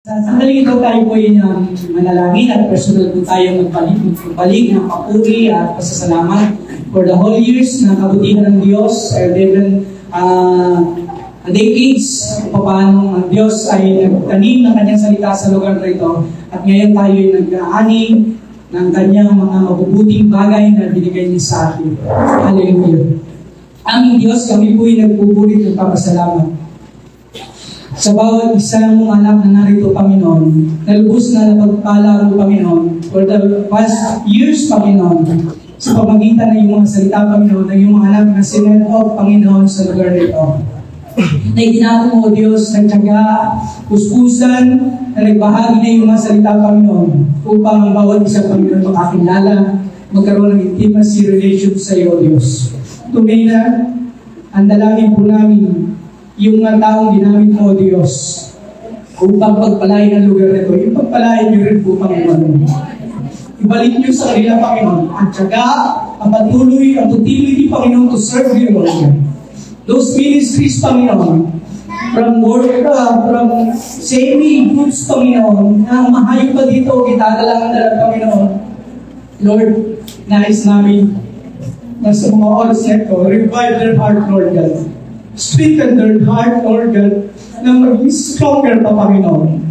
Sa sandaling ito tayo po ay manalangin at personal po tayo magpalig ng papuri at pasasalamat for the whole years na kabutihan ng Diyos, even decades kung paano ang Diyos ay nagtanim ng kanyang salita sa lugar na ito at ngayon tayo ay nag-aani ng kanyang mga mabubuting bagay na binigay niya sa akin. Hallelujah. Aming Diyos, kami po ay nagpupuri at papasalamat sa bawat isa ng mga anak na narito, Panginoon, na lubos na napagpala mo, Panginoon, for the past years, Panginoon, sa pamagitan ng iyong mga salita, Panginoon, ng iyong mga anak na sinend off, Panginoon, sa lugar nito. Na itinako mo, Diyos, nagtyaga, puspusan, na nagbahagi na iyong mga salita, Panginoon, upang ang bawat isa, Panginoon, makakilala, magkaroon ng intimacy relation sa iyo, Diyos. Tunay na, ang dalangin po namin, yung mga taong ginamit mo, Diyos, upang pagpalain ang lugar nito, yung pagpalain niyo rin po, Panginoon. Ibalik niyo sa kanila, Panginoon, ang tiyaga, ang patuloy, ang utility, Panginoon, to serve you, Lord. Those ministries, Panginoon, from semi-goods, Panginoon, na mahayop pa dito, kita lang ang dalag, Panginoon. Lord, nais namin na sa mga oras na ito, revive their heart, Lord God. Strengthen their heart, Lord God, na maging stronger pa, Panginoon.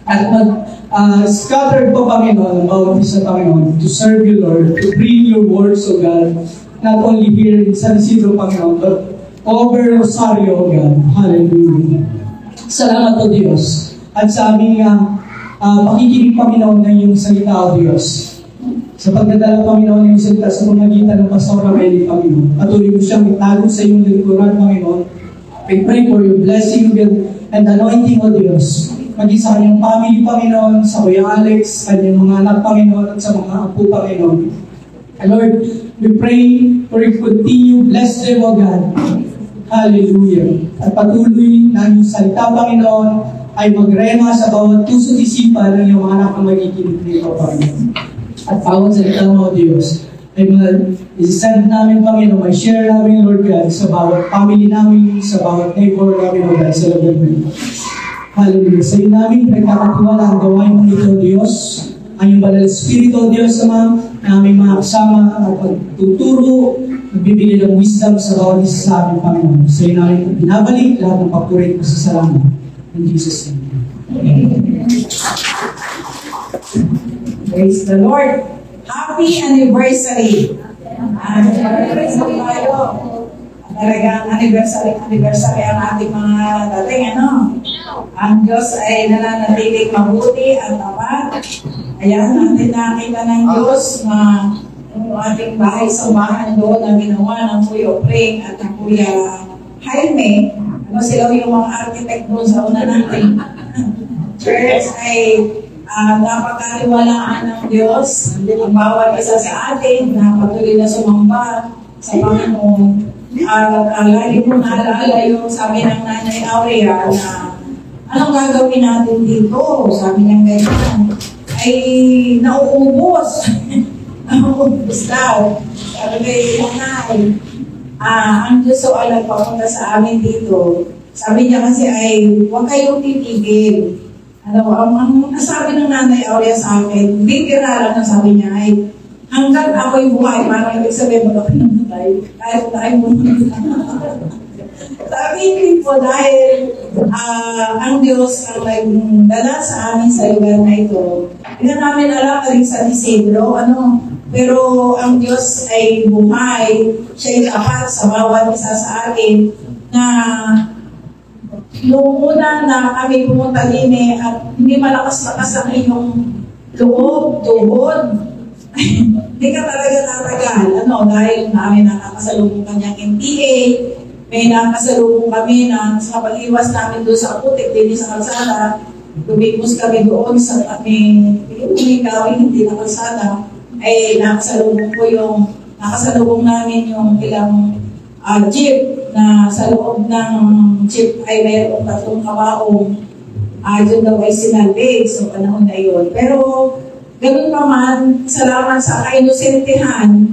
At mag-scattered pa, Panginoon, ang bawat isa, Panginoon, to serve you, Lord, to bring your words, O God, not only here in San Isidro, Panginoon, but over Rosario, O God. Hallelujah. Salamat, O Diyos. At sa aming pakikinig, Panginoon, ng iyong salita, O Diyos. Sa pagdadala, Panginoon, ng iyong salita sa pamagitan ng Pastor Rameli, Panginoon. Patuloy mo siyang itago sa iyong lingkuran, Panginoon. We pray for your blessing and anointing, O Diyos. Maging sa kanyang family, Panginoon, sa Kuya Alex, kanyang mga anak, Panginoon, at sa mga apo, Panginoon. And Lord, we pray for you continue, bless them, O God. Hallelujah. At patuloy na iyong salita, Panginoon, ay magrema sa bawat puso't isipan ng iyong anak na magiginig nito, Panginoon. At bawat salita mo, Diyos, ay isasend namin, Panginoon, may share namin, Lord God, sa bawat family namin, sa bawat neighbor namin, Lord God, sa lugar namin. Hallelujah. Sa iyo namin, nagkakatiwala ang gawain mo nito, Diyos. Ang iyong banal Espiritu, Diyos, na aming mga kasama at pagtuturo, nagbibigay ng wisdom sa bawat isa sa amin, Panginoon. Sa iyo namin, binabalik lahat ng papurit ko sa salamat. In Jesus' name. Praise the Lord. Happy anniversary. Anniversary tayo. Talagang anniversary ang ating mga dating, Ang Diyos ay nananatiling mabuti at tapat. Kaya natin nakita ng Diyos na yung ating bahay-sambahan doon na ginawa ng Kuya Opring at ng Kuya Jaime. Sila yung mga architect doon sa una natin. Church ay napakaliwalaan ng Diyos. Ang bawat isa sa atin na patuloy na sumamba sa Panginoon. Lagi mo naalala yung sabi ng Nanay Aurea na anong gagawin natin dito? Sabi niya ganyan, ay nauubos. Nauubos daw. Sabi kay Nanay, ang Diyos so nagpapunta sa amin dito. Sabi niya kasi ay huwag kayong titigil. Ang nasabi ng Nanay Aurea sa akin, bibira lang na sabi niya ay hanggang ako'y buhay, parang ibig sabihin mo ako namatay, kahit tayo mo sabi hindi po dahil ang Diyos ang nagdala sa amin sa lugar na ito. Hindi namin alam rin sa Isidro, pero ang Diyos ay buhay, siya'y tapat sa bawat isa sa atin na noong una na kami pumunta din at hindi malakas-lakas ang iyong loob, tuhod. Hindi ka talaga tatagal. Dahil namin nakakasalubong kanyang NPA, may nakasalubong kami na sa pag-iwas namin doon sa Aputik, din sa kalsada, lumipos kami doon sa aming gawin, hindi na kalsada, ay nakasalubong namin yung ilang jeep na sa loob ng jeep ay mayroong 3 kabaong. Yun daw ay sinalbig sa panahon na yun. Pero ganun pa man, salamat sa kainosentehan,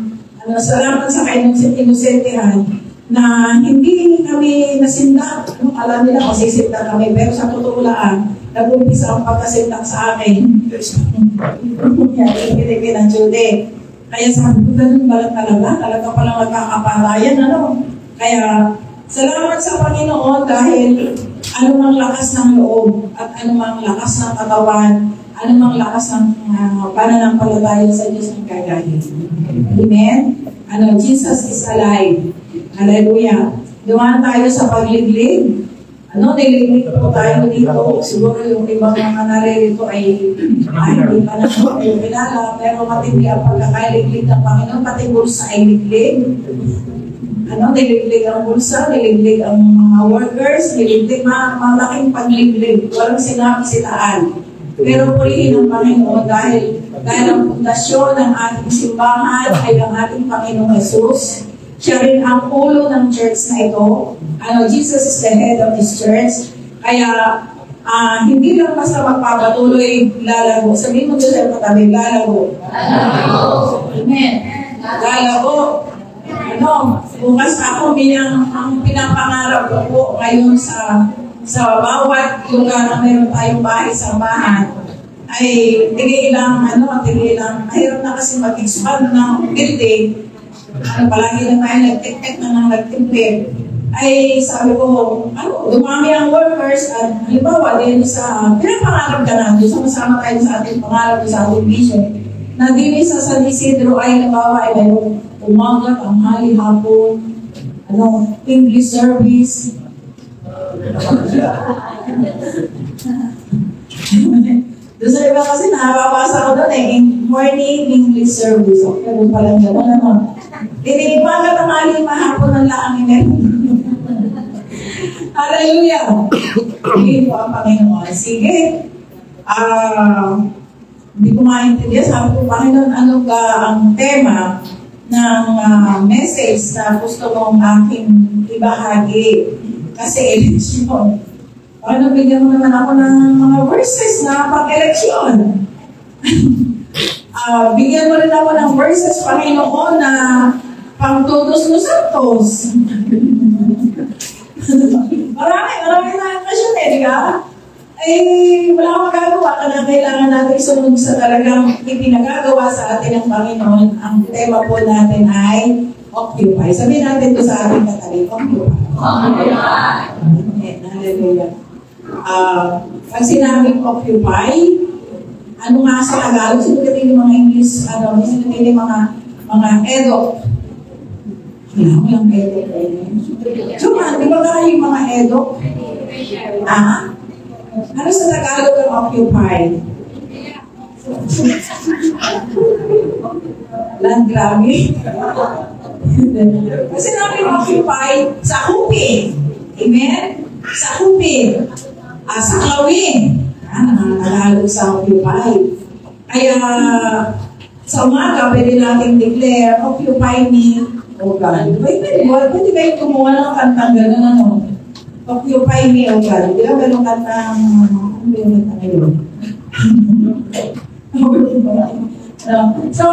na hindi kami nasindak. Alam nila, masisindak kami, pero sa totoo lang, nag-umpisa ang pagkasintak sa akin. Kaya pinipili ng Jude. Kaya sabi ko, ganun ba talaga? Talaga palang magkakaparayan, ano? Kaya, salamat sa Panginoon dahil anumang lakas ng loob at anumang lakas ng katawan, anumang lakas ng pananampalataya sa Diyos ng kagahin. Amen? Jesus is alive. Hallelujah. Dumaan tayo sa pagliglig. Niliglig po tayo dito. Siguro yung ibang mga naririto ay hindi pa na po kayo kilala, pero matindi ang pagkakaliglig ng Panginoon, pati bulsa ay liglig. Niliglig ang bulsa, niliglig ang mga workers, niliglig, malaking pagliglig. Walang sinabi sitaan. Pero pulihin ng Panginoon dahil ang pundasyon ng ating simbahan ay ang ating Panginoong Jesus. Siya rin ang ulo ng church na ito. Jesus is the head of this church. Kaya, hindi lang basta magpapatuloy lalago. Sabihin mo doon sa katabi, lalago. Lalago. Amen. Lalago. Bukas ako ang pinapangarap ko po ngayon sa bawat lugar na mayroon tayong bahay-sambahan ay tigilang, mahirap na kasi mag-expand ng building. Palagi na tayo nagtik-tik na nagtimpip. Ay sabi ko, dumami ang workers at halimbawa din sa pinapangarap ka natin, sama-sama tayo sa ating pangarap, sa ating vision, na din sa San Isidro ay halimbawa ay mayroong umaga, tanghali, hapon, English service. Doon sa iba kasi nakababasa ko doon morning English service. Okay, doon palang gano'n naman. Umaga, tanghali, mahapon ng laangin. Hallelujah! Hindi po ang Panginoon. Sige. Hindi ko maintindihan. Sabi ko, Panginoon, ano ka ang tema ng message na gusto mong aking ibahagi? Kasi eleksyon. Panginoon, bigyan mo naman ako ng mga verses na pag-eleksyon. Bigyan mo rin ako ng verses, Panginoon, na pang-todos no santos. Marami na okasyon di ba? Wala akong magagawa ka na kailangan natin sunod sa talagang ipinagagawa sa atin ng Panginoon. Ang tema po natin ay occupy. Sabihin natin ito sa ating katabi, occupy. Occupy. Hallelujah. Pag sinabing occupy, ano nga sa Tagalog? Sino kating mga English, sino kating mga edok? Kailangan mo yung edok. Suma, di ba kayo yung mga edok? Ano sa Tagalog ang occupy? Land grabbing. Kasi namin occupy sa kupin. Amen? Sa kupin. Sa klawin. Tagalog sa occupy. Kaya sa umaga, pwede natin declare, occupy me, O God. Pwede kayo kumuha ng kantang gano'n, Occupy me, O God. Di ba ganun kantang, ano yung kanta ngayon? So,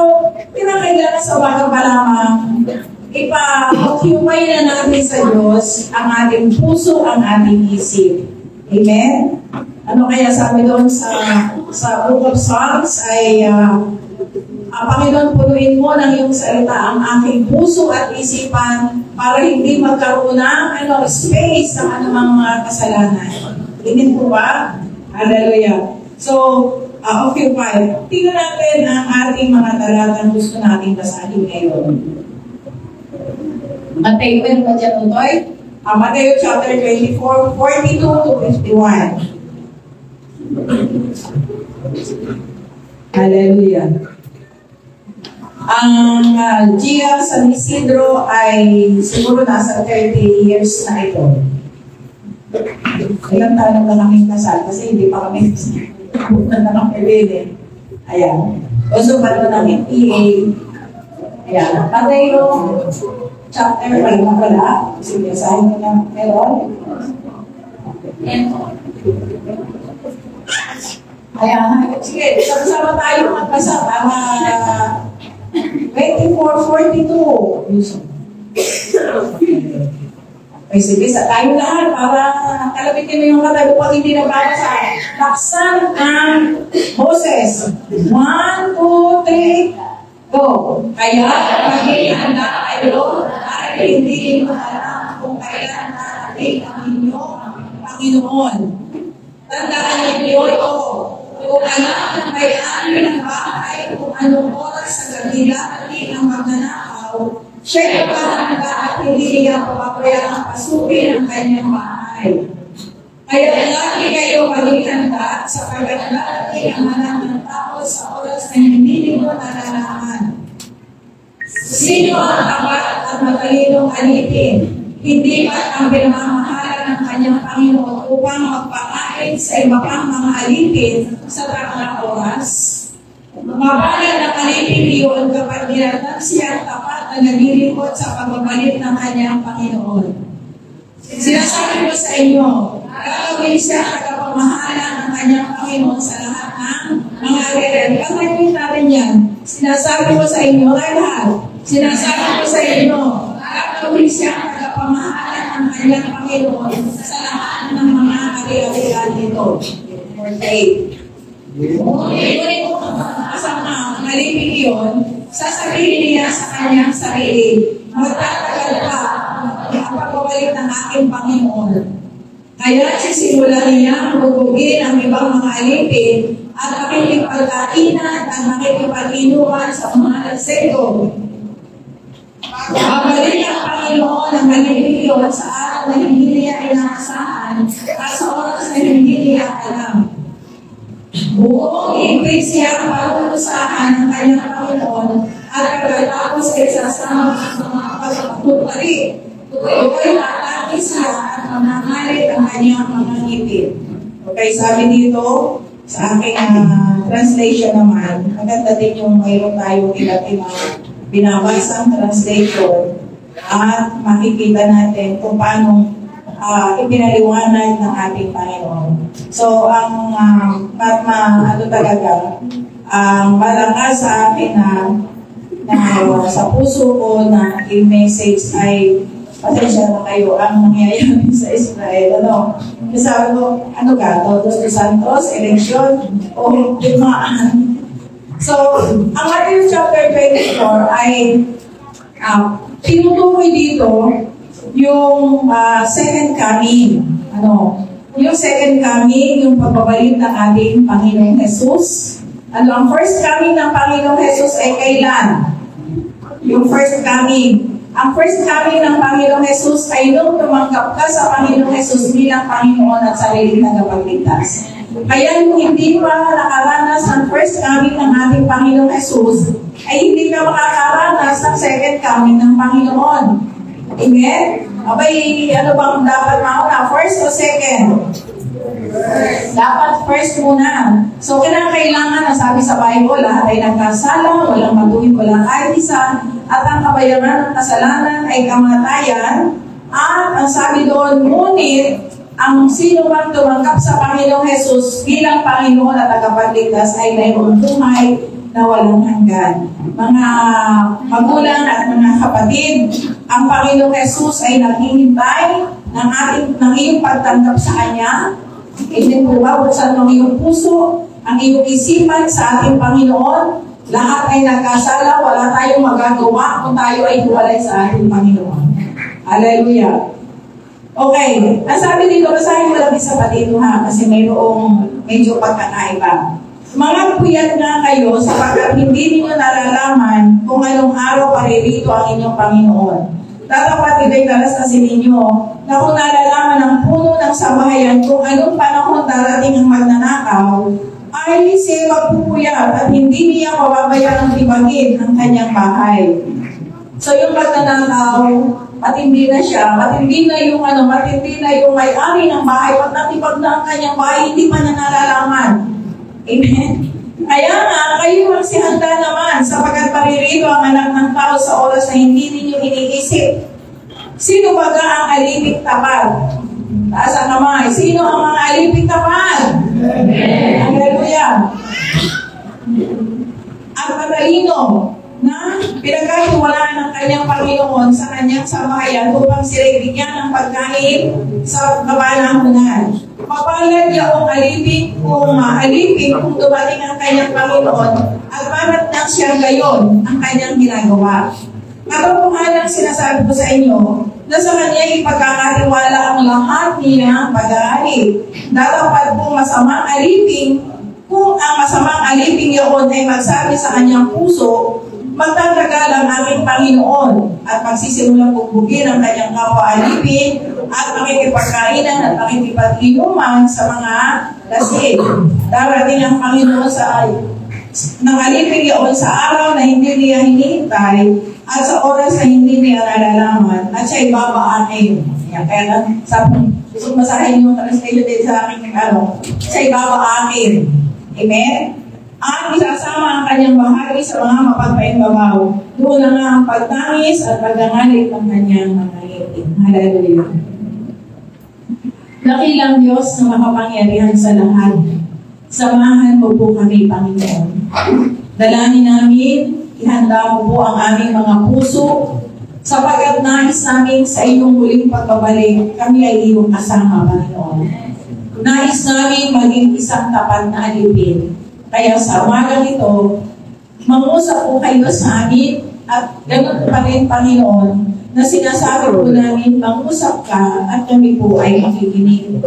pinakailangan sa umaga pa lamang, ipa-occupy na natin sa Diyos ang ating puso, ang ating isip. Amen? Ano kaya sabi doon sa Book of Psalms ay, Panginoon, punuin mo ng iyong salita ang aking puso at isipan para hindi magkaroon ng space ng anumang mga kasalanan. Tingin po ba? Hallelujah. So, occupy. Tingnan natin ang ating mga talatang gusto natin basahin ngayon. Mateo, meron ba dyan, Utoy? Mateo chapter 24, 42 to 51. Hallelujah. Ang Gia San Isidro ay siguro nasa 30 years na ito. Ilang taon na kaming kasal kasi hindi pa kami bukan na ng pwede. Ayan. Also pa ng MPA. Ayan. Mateo chapter, alam mo pala. Sige, sahin ko na meron. Ayan. Sige, sama-sama tayo magbasa para 24:42. Ay sige, sa tayo lahat para kalabitin mo yung katabi pag hindi nababasa. Laksan ang boses. 1, 2, 3, go. Kaya maging handa kayo dahil hindi mo alam kung kailan narating ang inyong Panginoon. Tandaan niyo ito. Kung alam ng may-ari ng bahay kung anong oras sa gabi darating ang magnanakaw, siya'y magkahanda at hindi niya papabayang pasukin ang kanyang bahay. Kaya lagi kayo maging handa sa pagdarating ang anak ng tao sa oras na hindi mo nalalaman. Sino ang tapat at matalinong alipin? Hindi ba ang pinamamahala ng kanyang Panginoon upang magpakain sa iba pang mga alipin sa takang oras? Mabagal na alipin iyon kapag ginatang siya tapat na naglilingkod sa pagbabalik ng kanyang Panginoon. Sinasabi ko sa inyo, gagawin siya tagapamahala ng kanyang Panginoon sa lahat ng mga area. Pagkakulit natin yan, sinasabi ko sa inyo, lahat, sinasabi ko sa inyo, gagawin siya tagapamahala ng kanyang Panginoon sa lahat ng mga area nito. 48. Ngunit kung kasama malipig yun, sasabihin niya sa kanyang sarili, magtatagal pa ang pagbabalik ng aking Panginoon. Kaya sisimulan niya bubugin ang ibang mga alipin at makikipagkainan at makikipag-inuman sa mga lasero. Babalik ang Panginoon ang malipig yun sa araw na hindi niya inaasahan at sa oras na hindi niya alam. Buong ibig siya parusahan ng kanyang Panginoon at pagkatapos ay sasama sa mga pagpaputari. Tuloy atake siya at mamahalit ang kanyang mga ngipin. Okay, sabi dito sa aking translation naman, maganda din yung mayroon tayong iba't ibang binabasang translation at makikita natin kung paano ipinaliwanag ng ating Panginoon. So, ang malakas sa akin na sa puso ko na i-message ay pasensya na kayo ang nangyayari sa Israel. Sabi ko, Todos de Santos, eleksyon, o digmaan. So, ang Matthew chapter 24 ay tinutukoy dito yung second coming. Yung second coming, yung pagbabalik ng ating Panginoong Jesus. Ang first coming ng Panginoong Jesus ay kailan? Yung first coming. Ang first coming ng Panginoong Jesus ay nung tumanggap ka sa Panginoong Jesus bilang Panginoon at sariling tagapagligtas. Kaya yung hindi pa nakaranas ng first coming ng ating Panginoong Jesus, ay hindi ka makakaranas ng second coming ng Panginoon. Amen? Abay, ano bang dapat mauna? First o second? Dapat first muna. So, kailangan na sabi sa Bible, lahat ay nagkasala, walang matuwid, walang kahit isa, at ang kabayaran ng kasalanan ay kamatayan. At ang sabi doon, ngunit, ang sino mang tumanggap sa Panginoong Jesus bilang Panginoon at tagapagligtas ay mayroong buhay na walang hanggan. Mga magulang at mga kapatid, ang Panginoong Jesus ay naghihintay ng iyong pagtanggap sa Kanya. Hindi po ba, buksan ng iyong puso, ang iyong isipan sa ating Panginoon. Lahat ay nagkasala, wala tayong magagawa kung tayo ay hiwalay sa ating Panginoon. Hallelujah. Okay, ang sabi dito, basahin mo lang isa pa dito kasi mayroong medyo pagkakaiba. Mga puyat nga kayo sapagkat hindi ninyo nalalaman kung anong araw paririto ang inyong Panginoon. Tatapat ita'y talastasin ninyo na kung nalalaman ng puno ng sambahayan kung anong panahon darating ang magnanakaw, ay siya magpupuyat at hindi niya pababayaan ng tibagin ang kanyang bahay. So yung magnanakaw, matindi na siya, matindi na yung may-ari ng bahay, pag natibag na ang kanyang bahay, hindi pa niya nalalaman. Amen? Kaya nga, kayo magsihanda naman sapagkat paririto ang anak ng tao sa oras na hindi ninyo iniisip. Sino ba ang alipig tapat? Taas ang kamay. Sino ang mga alipig tapat? Hallelujah. At matalino na pinagkatiwalaan ng kanyang Panginoon sa kanyang sambahayan upang sila'y bigyan ng pagkain sa kapanahunan. Mapalad yaong alipin kung dumating ang kanyang Panginoon at marat nang siya gayon ang kanyang ginagawa. Katotohanan sinasabi ko sa inyo na sa kanya ipagkakatiwala ang lahat niyang pag-aari. Datapad kung masamang alipin, kung ang masamang alipin yaon ay magsabi sa kanyang puso, magtatagal ang aming Panginoon at magsisimulang bugbugin ang kanyang kapwa alipin at makikipagkainan at makikipag-inuman sa mga lasing. Darating ang Panginoon ng alipin yaon sa araw na hindi niya hinihintay at sa oras na hindi niya nalalaman at siya'y babaanin. Kaya sabi, gusto masahin yung translation din sa aking siya'y babaanin. Amen? Ang isasama ang kanyang bahagi sa mga mapagpaimbabaw. Doon na nga ang pagtangis at pagdangalit ng kanyang mga ngipin. Hallelujah. Dakilang Diyos na makapangyarihan sa lahat. Samahan mo po kami, Panginoon. Dalangin namin, ihanda mo po ang aming mga puso sapagat nais namin sa iyong muling pagbabalik, kami ay iyong kasama, Panginoon. Nais namin maging isang tapat na alipin. Kaya sa umagang ito, mangusap po kayo sa amin at ganoon pa rin, Panginoon, na sinasabi po namin, mangusap ka at kami po ay makikinig.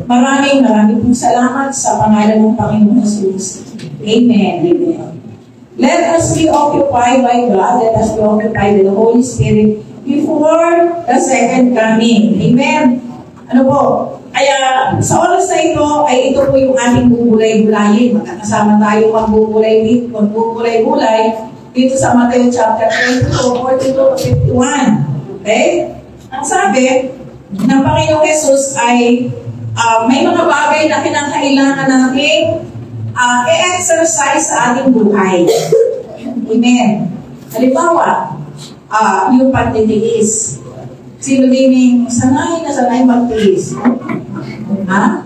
Maraming pong salamat sa pangalan ng Panginoon Jesus. Amen. Amen. Let us be occupied by God. Let us be occupied by the Holy Spirit before the second coming. Amen. Ano po? Kaya sa oras na ito, ay ito po yung ating bubulay-bulayin. Magkakasama tayo magbubulay-bulay dito sa Matthew chapter 22, 42, 51. Okay? Ang sabi ng Panginoong Jesus ay may mga bagay na kinakailangan natin i-exercise sa ating buhay. Amen. Halimbawa, yung pagtitiis. Sino din sanay na sanay magtiis? Ha?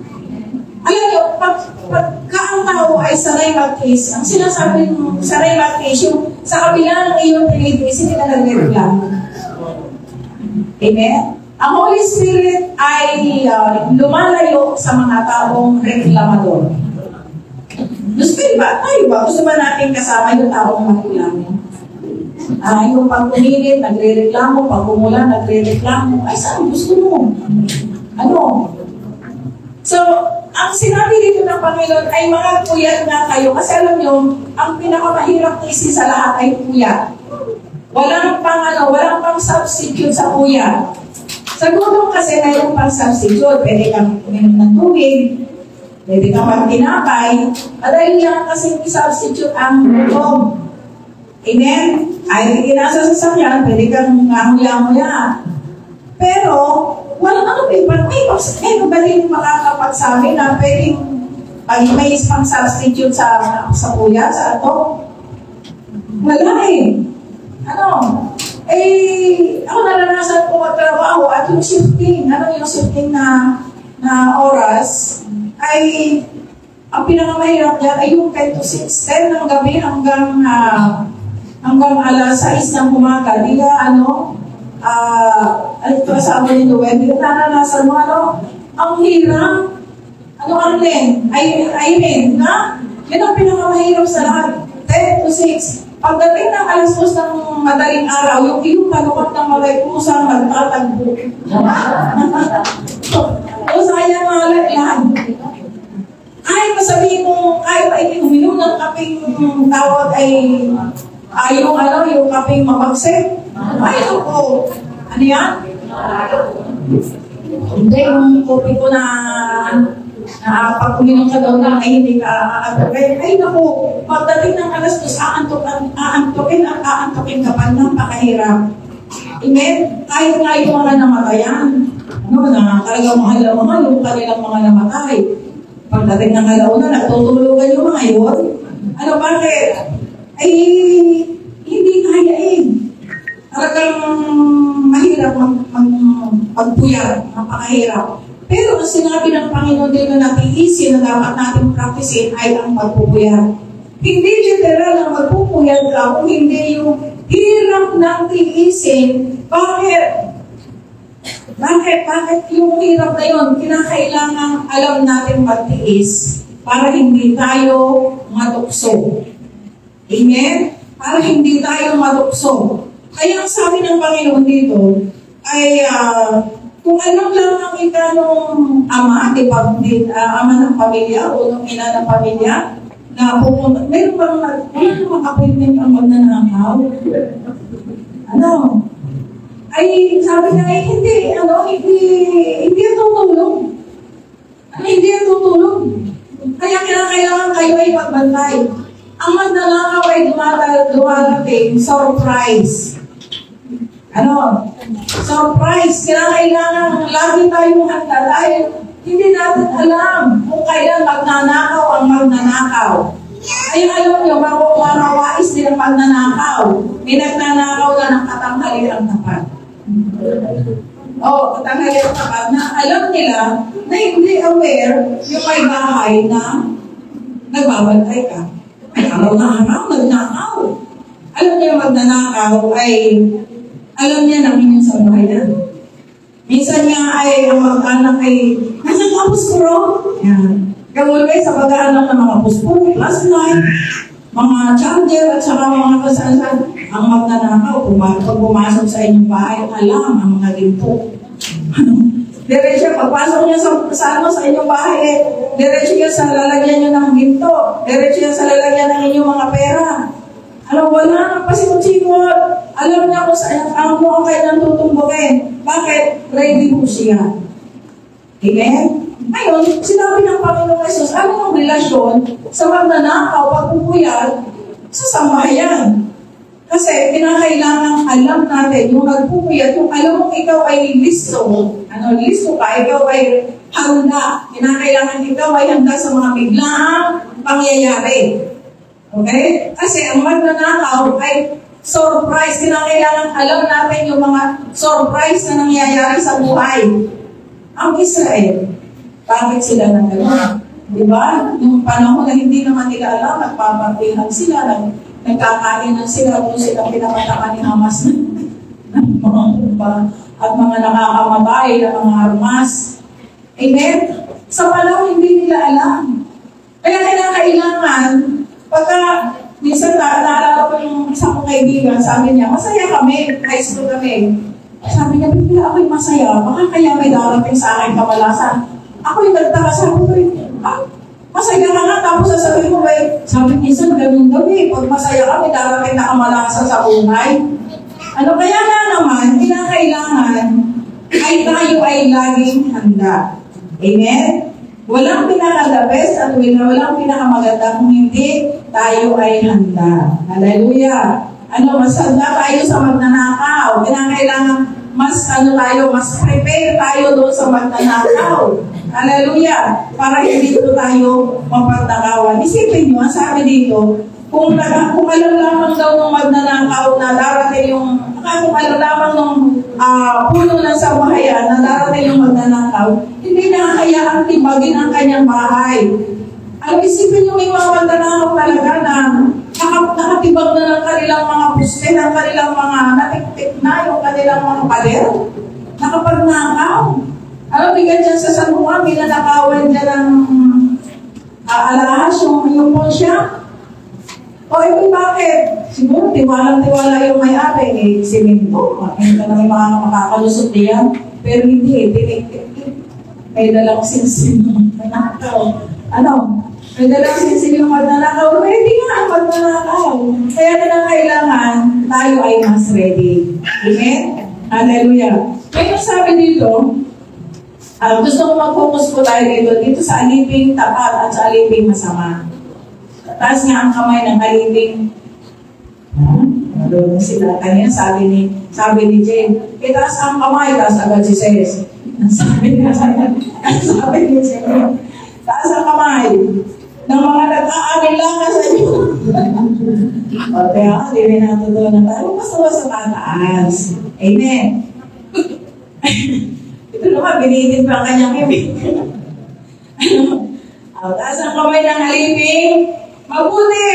Alam niyo, pagka ang tao ay sanay magtiis, ang sinasabi ng sanay magtiis, yung sa kabila ng iyong tinitiis, hindi na nagreklamo. Amen? Ang Holy Spirit ay lumalayo sa mga taong reklamador. Gusto ba? Tayo ba? Gusto ba natin kasama yung taong magreklamo? Yung pag kuminit, nagre-reklamo, pag kumula, nagre-reklamo, ay saan gusto mo? Ano? So, ang sinabi dito ng Panginoon ay mga puyat nga kayo. Kasi alam nyo, ang pinakamahirap na isi sa lahat ay puyat. Walang pang substitute sa puyat. Sa gutom kasi mayroong pang substitute. Pwede kang uminom ng tubig, pwede kang magtinapay, at dahil yan kasi i-substitute ang gutom. Amen? Ay, hindi nasa sasakyan, pwede kang ngamuya-muya. Pero, walang may ba rin makakapagsabi na pwedeng may pang substitute sa puya, sa ato? Wala eh. Ako naranasan ko magtrabaho at yung shifting, yung shifting na oras, ay ang pinakamahirap dyan ay yung 10 to 6, 10 ng gabi hanggang alas 6 ng umaga. Di ka, kasama nito, hindi ka naranasan mo, ang hirap. Arlen? Irene, na? Yan ang pinakamahirap sa lahat. 10 to 6. Pagdating ng alas 2 ng madaling araw, yung iyong kalukat ng mga pusang magtatagbo. O sayang mga lahat. Kahit masabihin mo, kahit ay uminom ng kaping tawag ay yung kaping mabagsik. Ay, ako. Ano yan? Hindi, yung kopi ko na pag uminom ka daw na ay hindi ka aantokin. Ay, naku, pagdating ng alas 2, aantokin ka pa ng pakahirap. Amen? Kahit nga yung mga namatayan, na talagang mahal yung kanilang mga namatay. Pagdating ng alauna, natutulugan yung mga yun. Bakit? Ay, hindi kaya Talagang mahirap magpuyat, napakahirap. Pero ang sinabi ng Panginoon dito na tiisin na dapat natin practicein ay ang magpupuyat. Hindi literal na magpupuyat ka kung hindi yung Hirap ng tiisin. Bakit? Bakit yung hirap na yun? Kinakailangan alam natin magtiis para hindi tayo matukso. Amen? Para hindi tayo matukso. Kaya ang sabi ng Panginoon dito ay kung alam lang ang ika nung ama, di ba, ama ng pamilya o nung ina ng pamilya, na pupunta, meron bang appointment ang magnanakaw? Ay, sabi niya, hindi tutulong. Hindi tutulong. Kaya kailangan kayo ay pagbantay. Ang magnanakaw ay dumarating surprise. Surprise. Kailangan lagi tayong handa dahil hindi natin alam kung kailan magnanakaw ang magnanakaw. Ay, alam niyo, bago umarawais din ang magnanakaw, may nagnanakaw na ng katanghaliang tapat. Katanghaliang tapat na alam nila na hindi aware yung may bahay na nagbabantay ka. Ay, araw na araw, nagnakaw. Alam niyo, magnanakaw ay alam niya na inyong sa bahay na. Minsan nga ay ang mag-anak ay nasa kapuspuro. Yan. Gawalay sa pag-aanak ng mga puspuro, flashlight, mga charger, at saka mga kasalan. Ang magnanakaw, pag pumasok sa inyong bahay, alam ang mga ginto. Diretso, pagpasok niya sa inyong bahay, diretso niya sa lalagyan niyo ng ginto. Diretso niya sa lalagyan ng inyong mga pera. Wala nang pasikot-sikot. Alam niya kung saan ang mo kailan tutumbukin. Bakit? Ready po siya. Amen? Ngayon, sinabi ng Panginoong Jesus, ano ang relasyon sa magnanakaw, pagpupuyat, sa sambahayan? Kasi kinakailangan alam natin, yung nagpupuyat, yung alam mo ikaw ay listo. Listo ka, ikaw ay handa. Kinakailangan ikaw ay handa sa mga biglaang pangyayari. Okay? Kasi ang magnanakaw ay surprise. Kinakailangan alam natin yung mga surprise na nangyayari sa buhay. Ang Israel, bakit sila nang gano'n? Diba? Yung panahon na hindi naman nila alam, nagpapartihan sila, nagkakain na sila, kung sila pinapatakan ni Hamas ng mga kumpa at mga nakakamatay na mga armas. Amen? Sa panahon hindi nila alam. Kaya kinakailangan pagka, minsan naalala ko yung isang kong kaibigan, sabi niya, masaya kami, high school kami. Sabi niya, bila ako'y masaya, baka kaya may darating sa akin kamalasan. Ako'y nagtaka, sabi ko, masaya ka nga, tapos sasabihin ko, sabi minsan, ganun daw pag masaya kami, darating na kamalasan sa buhay. Kaya na naman, kinakailangan, ay tayo ay laging handa. Amen? Walang pinaka-the best at walang pinaka-maganda kung hindi tayo ay handa. Hallelujah! Mas handa tayo sa magnanakaw. Kinakailangan mas prepare tayo doon sa magnanakaw. Hallelujah! Para hindi po tayo mapagtakawan. Isipin nyo, ang sabi dito, kung alam lamang daw ng magnanakaw na darating kung alam lamang ng puno ng sambahayan na darating yung magnanakaw, hindi na kaya ang tibagin ang kanyang bahay. Isipin nyo, may mga magnanakaw talaga na nakatibag na ng kanilang mga puste, ng kanilang mga natiktik na yung kanilang mga pader. Nakapagnakaw. Bigan dyan sa San Juan, binanakawan dyan ng alahas yung ponsya. Bakit? Siguro, tiwalang-tiwala yung may-ari. Simento. Hindi ka na may mga makakalusot diyan. Pero hindi, may dalang sinsin ng magnanakaw. May dalang sinsin yung magnanakaw. Ready nga ang magnanakaw. Kaya kailangan tayo ay mas ready. Amen? Hallelujah. Ngayon sabi dito, gusto ko mag-focus po tayo dito sa aliping tapat at sa aliping masama. Taas nga ang kamay ng aliping. Doon sila. Kanya sabi ni Jane, itaas ang kamay, taas agad si Ces. Sabi ni Jane, taas ang kamay ng mga nagkaagilangan sa inyo. Kaya hindi natutunan tayo. Basta tataas. Amen. Ito naman, binitin pa ang kanyang ibig. Taas ang kamay ng aliping. Mabuti!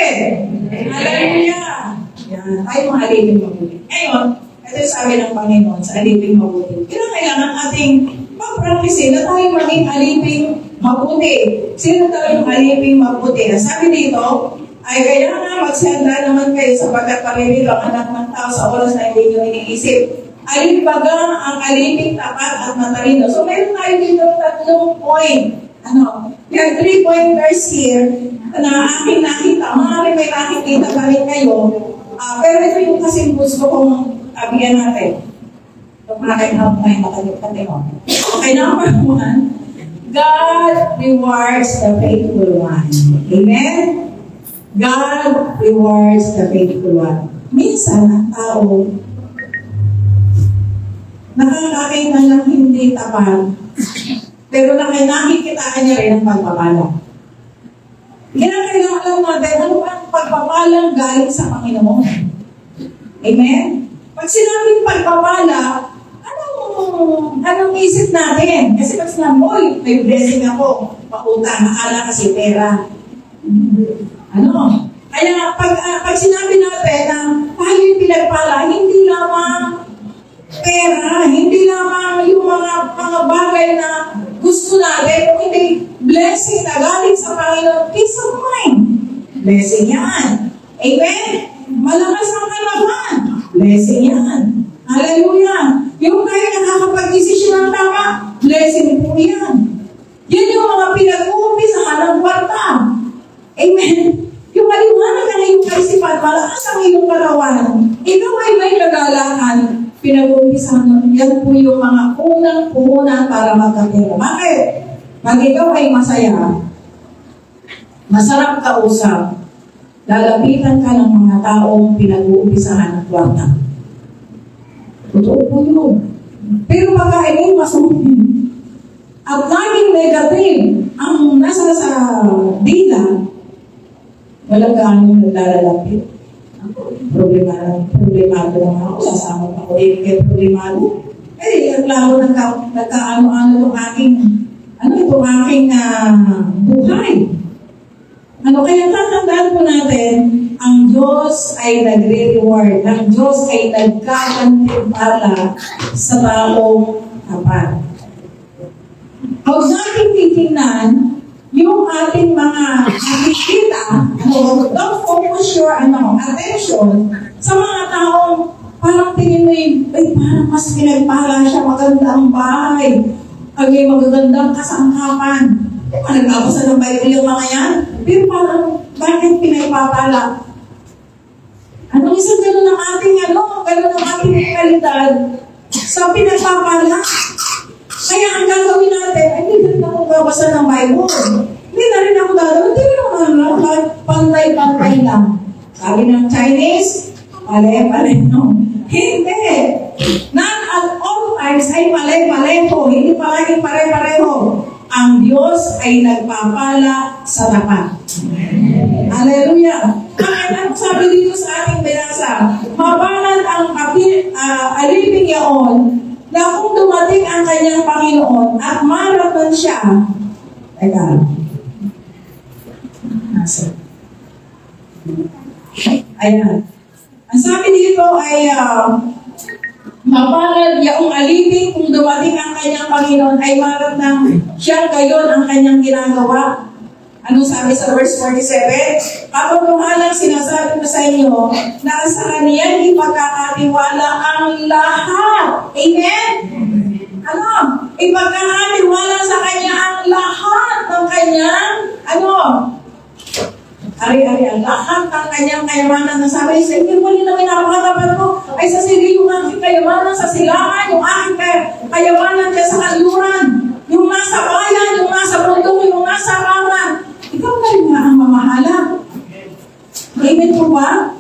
Hallelujah! Yan. tayo mga alipin mabuti. Ngayon, ito yung sabi ng Panginoon sa alipin mabuti. Pero kailangan ating mag-practice na tayo maging alipin mabuti. Sino tayo yung alipin mabuti? Sabi dito, ay kaya nga magsanda naman kayo sapagkat paririto ang anak ng tao sa oras na hindi nyo iniisip. Alimbaga ang aliping tapat at matalino. So meron tayo dito 3 point. We have 3 point verse here na aking nakita. Maaaring may nakikita pa rin kayo. Pero ito yung kasing gusto kong bigyan natin. Ito aking hapay makalimutan mo. Okay, number 1. God rewards the faithful one. Amen? God rewards the faithful one. Minsan, ang tao nakakakita ng hindi tapat, pero nakikita niya rin ang pagpapala. Kailangan lang natin, ano ba ang pagpapalang galing sa Panginoon? Amen? Pag sinabing pagpapala, anong isip natin? Kasi pag sinabi, oy, may blessing ako, pautang, akala kasi pera. Kaya pag sinabi natin na tayo yung pinagpala, hindi lamang pera, hindi lamang yung mga bagay na gusto natin, hindi blessing na galing sa Panginoon, peace of mind. Blessing yan. Amen? Malakas ang kalaban. Blessing yan. Hallelujah. Yung tayo nakakapag-desisyon ng tama, blessing po yan. Yan yung mga pinag-uumpisahan ng kwarta. Amen? Yung maliwanag na iyong kaisipan, malakas ang iyong karawan, ikaw ay may kagalakan, pinag-umpisahan nun. Yan po yung mga unang puhunan para magkapera. Bakit? Pag ikaw ay masaya, masarap kausap, lalapitan ka ng mga taong pinag-uumpisahan ng kwarta. Totoo po yun. Pero pagka ay masuhin, at laging negative ang nasa sa dila, walang gaano naglalapit. Problemado lang ako, sasama pa ko kay problemado. Ang laro nagkaano-ano itong aking buhay. Kaya tatandaan po natin, ang Diyos ay nagre-reward, ang Diyos ay nagkakantimpala sa taong tapat. Huwag natin titingnan yung ating mga nakikita, don't focus your attention sa mga taong parang tingin mo parang mas pinagpala siya, maganda ang bahay, may magagandang kasangkapan. Nag-abasa ng Bible yung mga yan, pero parang bakit pinagpapala? Anong isang gano'n ang ating gano'n ang ating kalidad sa pinagpapala? Kaya ang gagawin natin, hindi na rin ako babasa ng Bible. Hindi na rin ako dadawin. Hindi naman lang, pantay-pantay lang. Sabi ng Chinese, pale-pale, no? Hindi. Not at all times ay pale-paleho. Hindi palaging pare-pareho. Ang Diyos ay nagpapala sa tapat. Hallelujah. Ang sabi dito sa ating binasa, mabanat ang aliping yaon na kung dumating ang kanyang Panginoon at maraton siya, ayan. Ang sabi dito ay mapalad yaong alipin kung dumating ang kanyang Panginoon ay maratang siya gayon ang kanyang ginagawa. Anong sabi sa verse 47? Kapag sinasabi ko sa inyo na sa kanyang ipagkakatiwala ang lahat. Amen? Ipagkakatiwala sa kanya ang lahat ng kanyang ari-ari ang lahat ng kanyang kayamanan. Nasabi sa inyo, wali na may napakatapat ko ay sa sige yung aking kayamanan sa silangan, yung aking kayamanan dyan sa kanluran, yung nasa bayan, yung nasa bundok, yung nasa raman. Ikaw na rin nga ang mamahala. Amen po ba?